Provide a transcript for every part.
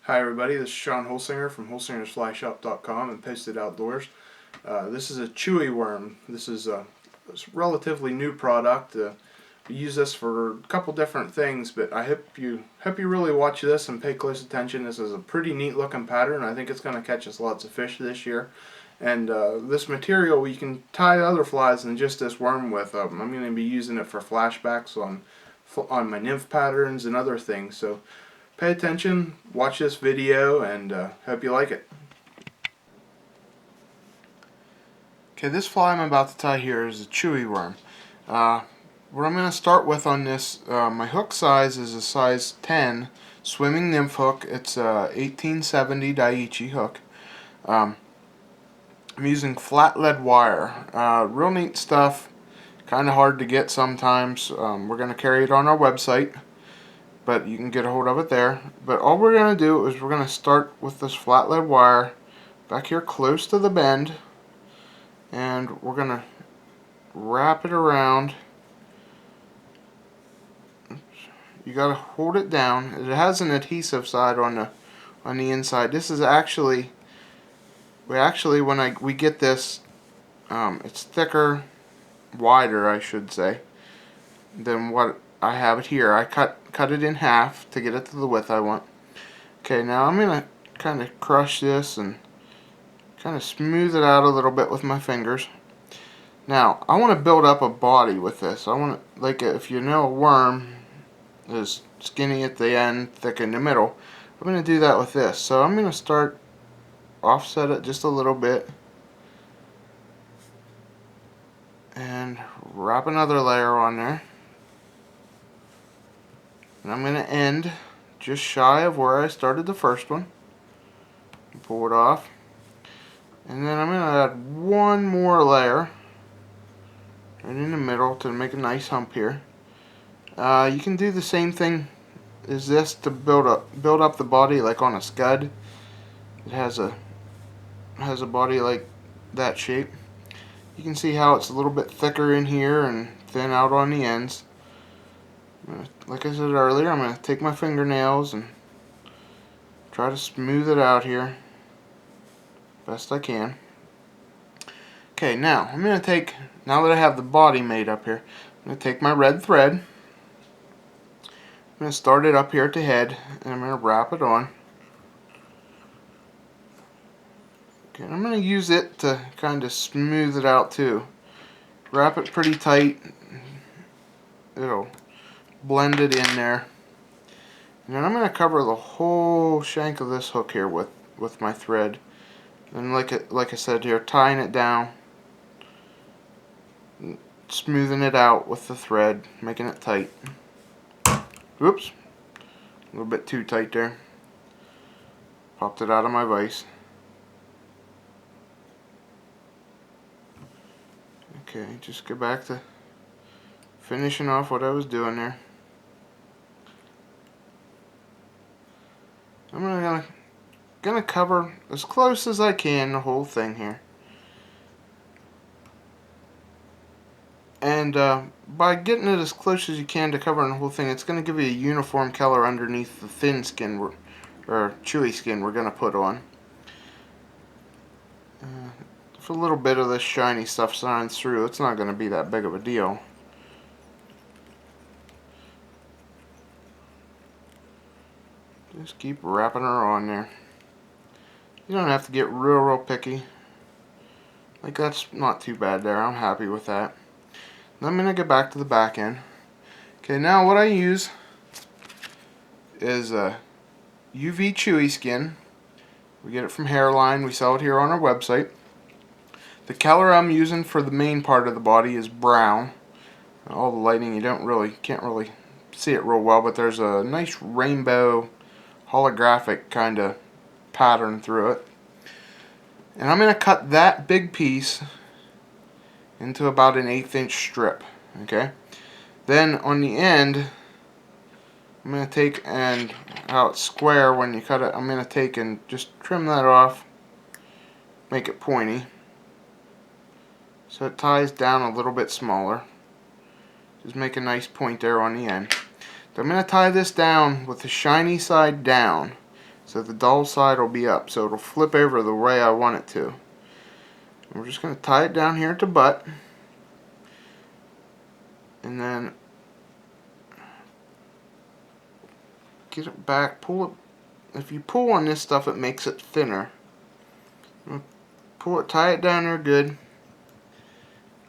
Hi everybody, this is Sean Holsinger from holsingersflyshop.com and Posted Outdoors. This is a Chewee worm. This is a relatively new product. We use this for a couple different things, but I hope you really watch this and pay close attention. This is a pretty neat looking pattern. I think it's going to catch us lots of fish this year. And this material we can tie other flies than just this worm with. I'm going to be using it for flashbacks on my nymph patterns and other things. So pay attention, watch this video, and hope you like it. Okay, this fly I'm about to tie here is a Chewee worm. What I'm going to start with on this, my hook size is a size 10 swimming nymph hook. It's a 1870 Daiichi hook. I'm using flat lead wire. Real neat stuff, kind of hard to get sometimes. We're going to carry it on our website, but you can get a hold of it there. But all we're going to do is we're going to start with this flat lead wire back here close to the bend, and we're going to wrap it around. You got to hold it down. It has an adhesive side on the inside. This is actually when we get this, it's thicker, wider I should say, than what I have it here. I cut it in half to get it to the width I want. Okay, now I'm going to kind of crush this and kind of smooth it out a little bit with my fingers. Now, I want to build up a body with this. I want to, like if you know a worm is skinny at the end, thick in the middle, I'm going to do that with this. So I'm going to start offset it just a little bit and wrap another layer on there. And I'm going to end just shy of where I started the first one. Pull it off. And then I'm going to add one more layer right in the middle to make a nice hump here. You can do the same thing as this to build up the body like on a scud. It has a body like that shape. You can see how it's a little bit thicker in here and thin out on the ends. Like I said earlier, I'm going to take my fingernails and try to smooth it out here best I can. Okay, now I'm going to take, now that I have the body made up here, I'm going to take my red thread. I'm going to start it up here at the head, and I'm going to wrap it on. Okay, and I'm going to use it to kind of smooth it out too. Wrap it pretty tight. It'll blend it in there. And then I'm going to cover the whole shank of this hook here with my thread. And like I said here, tying it down, smoothing it out with the thread, making it tight. Oops, a little bit too tight there. Popped it out of my vise. Okay, just go back to finishing off what I was doing there. I'm gonna cover as close as I can the whole thing here. And by getting it as close as you can to covering the whole thing, it's going to give you a uniform color underneath the thin skin or chewy skin we're going to put on. If a little bit of this shiny stuff shines through, it's not going to be that big of a deal. Just keep wrapping her on there. You don't have to get real picky. Like, that's not too bad there. I'm happy with that. I'm going to get back to the back end. Okay, now what I use is a UV Chewee skin. We get it from Hairline. We sell it here on our website. The color I'm using for the main part of the body is brown. All the lighting, you can't really see it real well, but there's a nice rainbow holographic kind of pattern through it. And I'm going to cut that big piece into about an 1/8 inch strip. Okay, then on the end I'm going to take, and how it's square when you cut it, I'm going to take and just trim that off, make it pointy so it ties down a little bit smaller. Just make a nice point there on the end. So I'm going to tie this down with the shiny side down. So the dull side will be up, so it'll flip over the way I want it to. And we're just going to tie it down here at the butt, and then get it back, pull it. If you pull on this stuff, it makes it thinner. Pull it, tie it down there good.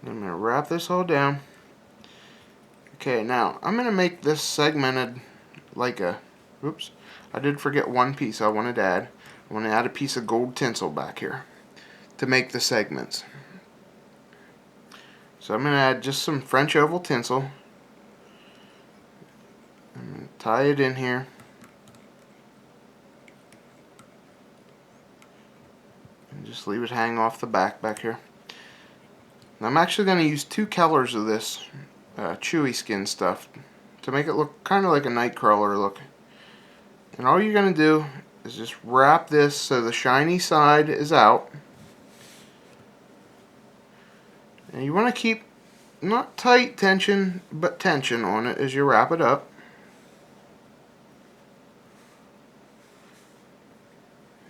I'm going to wrap this all down. Okay, now I'm going to make this segmented like a, oops, I did forget one piece I wanted to add. I want to add a piece of gold tinsel back here to make the segments. So I'm going to add just some French oval tinsel. I'm going to tie it in here. And just leave it hang off the back here. Now I'm actually going to use 2 colors of this Chewee skin stuff to make it look kind of like a night crawler look. And all you're going to do is just wrap this so the shiny side is out. And you want to keep not tight tension, but tension on it as you wrap it up.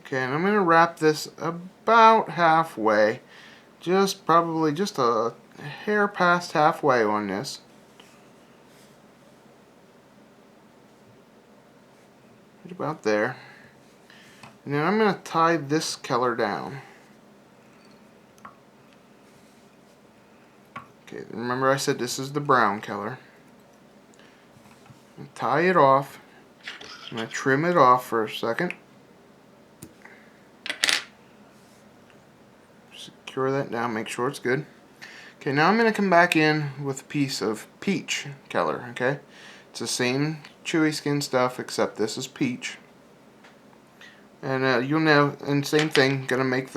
Okay, and I'm going to wrap this about halfway. Probably just a hair past halfway on this. Right about there. And then I'm going to tie this color down. Okay, remember I said this is the brown color. Tie it off. I'm going to trim it off for a second. Secure that down, make sure it's good. Okay, now I'm going to come back in with a piece of peach color, okay? It's the same Chewee skin stuff, except this is peach. And you'll know, and same thing, going to make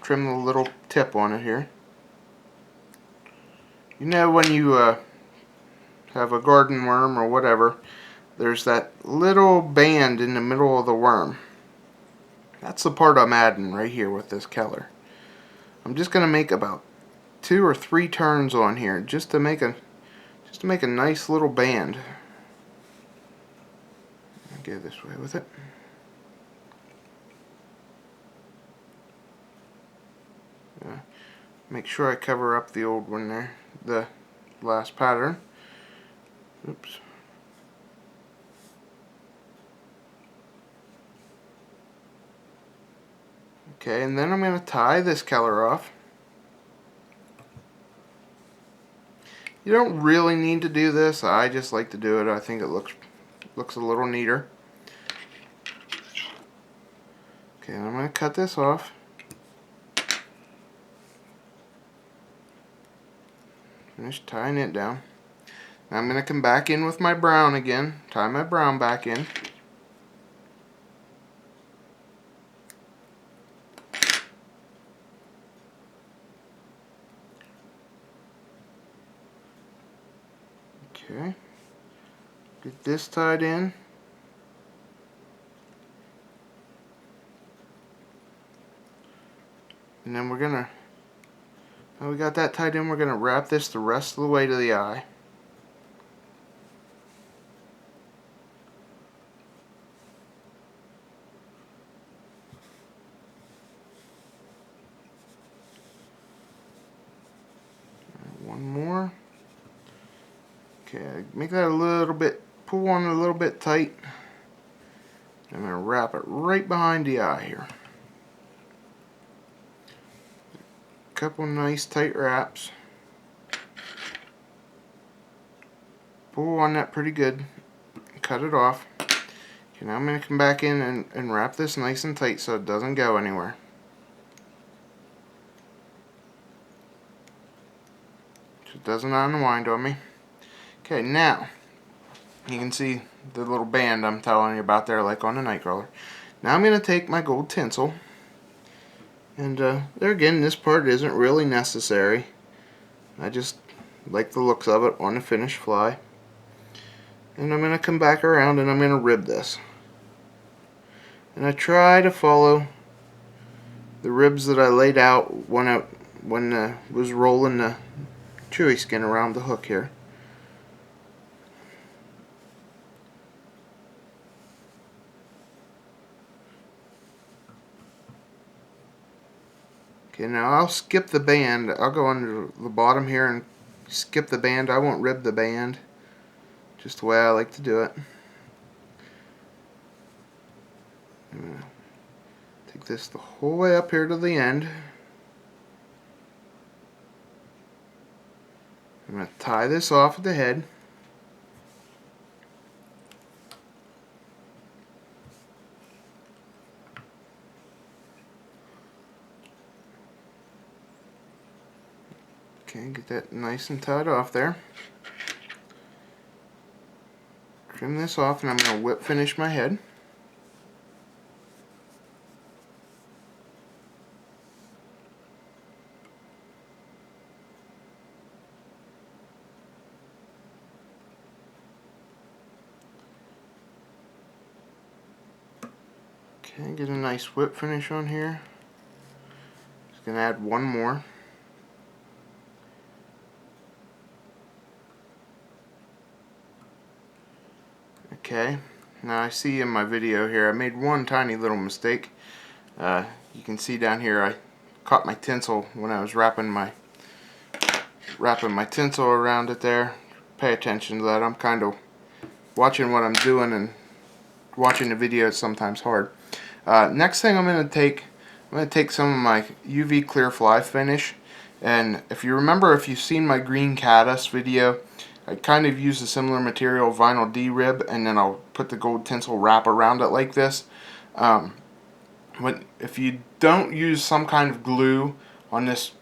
trim the little tip on it here. You know when you have a garden worm or whatever, there's that little band in the middle of the worm. That's the part I'm adding right here with this color. I'm just going to make about 2 or 3 turns on here just to make a nice little band. I'll go this way with it. Make sure I cover up the old one there, the last pattern. Oops. Okay, and then I'm going to tie this color off. You don't really need to do this. I just like to do it. I think it looks a little neater. Okay, and I'm going to cut this off. Finish tying it down. Now I'm going to come back in with my brown again. Tie my brown back in. Okay. Get this tied in. And then we're going to, now we got that tied in, we're going to wrap this the rest of the way to the eye. One more. Okay, make that a little bit, pull on a little bit tight. I'm going to wrap it right behind the eye here. Couple nice tight wraps. Pull on that pretty good. Cut it off. Okay, now I'm going to come back in and wrap this nice and tight so it doesn't go anywhere. So it doesn't unwind on me. Okay, now you can see the little band I'm telling you about there, like on the Nightcrawler. Now I'm going to take my gold tinsel. And there again, this part isn't really necessary. I just like the looks of it on the finished fly. And I'm going to come back around and I'm going to rib this. And I try to follow the ribs that I laid out when I was rolling the Chewee skin around the hook here. Okay, now I'll skip the band. I'll go under the bottom here and skip the band. I won't rib the band. Just the way I like to do it. I'm going to take this the whole way up here to the end. I'm going to tie this off at the head. Okay, get that nice and tied off there. Trim this off, and I'm going to whip finish my head. Okay, get a nice whip finish on here. Just going to add one more. Okay, now I see in my video here I made one tiny little mistake. You can see down here I caught my tinsel when I was wrapping my tinsel around it there. Pay attention to that. I'm kind of watching what I'm doing, and watching the video is sometimes hard. Next thing I'm going to take some of my UV clear fly finish, and if you remember, if you've seen my green caddis video, I kind of use a similar material, vinyl D-rib, and then I'll put the gold tinsel wrap around it like this. If you don't use some kind of glue on this,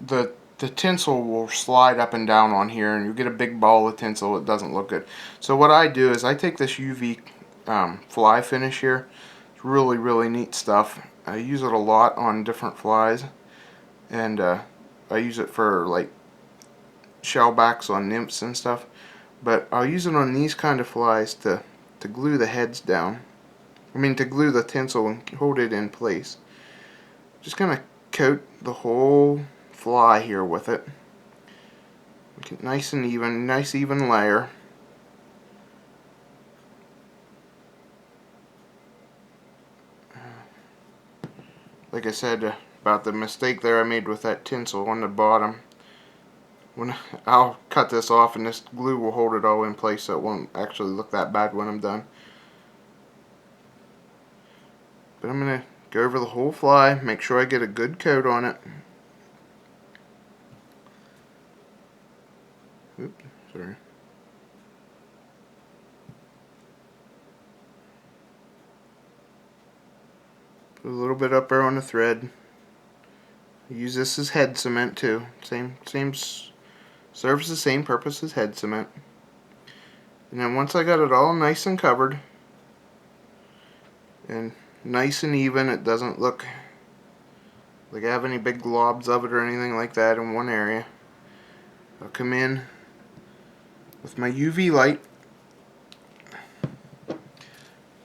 the tinsel will slide up and down on here, and you get a big ball of tinsel. It doesn't look good. So what I do is I take this UV fly finish here. It's really, really neat stuff. I use it a lot on different flies, and I use it for like shellbacks on nymphs and stuff, but I'll use it on these kind of flies to glue the heads down. To glue the tinsel and hold it in place. Just gonna coat the whole fly here with it. Make it nice and even, nice even layer. Like I said about the mistake there I made with that tinsel on the bottom. I'll cut this off, and this glue will hold it all in place, so it won't actually look that bad when I'm done. But I'm going to go over the whole fly, make sure I get a good coat on it. Oops, sorry. Put a little bit up there on the thread. Use this as head cement too. Serves the same purpose as head cement. And then once I got it all nice and covered and nice and even, it doesn't look like I have any big globs of it or anything like that in one area, I'll come in with my UV light.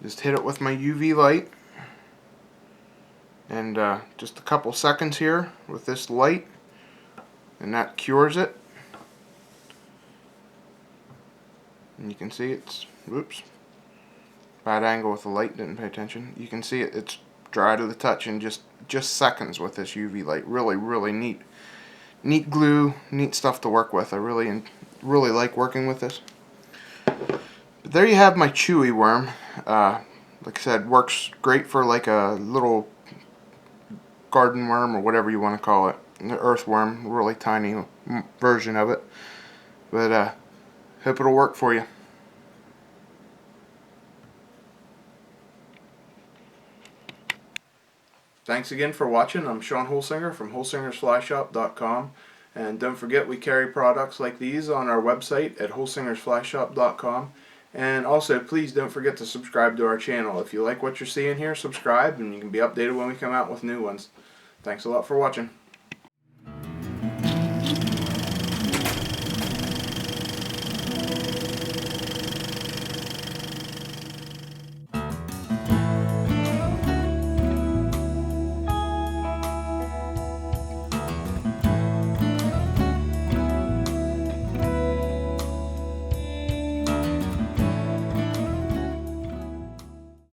Just hit it with my UV light, and just a couple seconds here with this light, and that cures it. And you can see it's, whoops, bad angle with the light, didn't pay attention. You can see it's dry to the touch in just seconds with this UV light. Really, really neat glue, neat stuff to work with. I really like working with this. But there you have my Chewee worm. Like I said, works great for like a little garden worm or whatever you want to call it. An earthworm, really tiny version of it. But hope it'll work for you. Thanks again for watching. I'm Sean Holsinger from holsingersflyshop.com, and don't forget we carry products like these on our website at holsingersflyshop.com. And also, please don't forget to subscribe to our channel. If you like what you're seeing here, subscribe, and you can be updated when we come out with new ones. Thanks a lot for watching.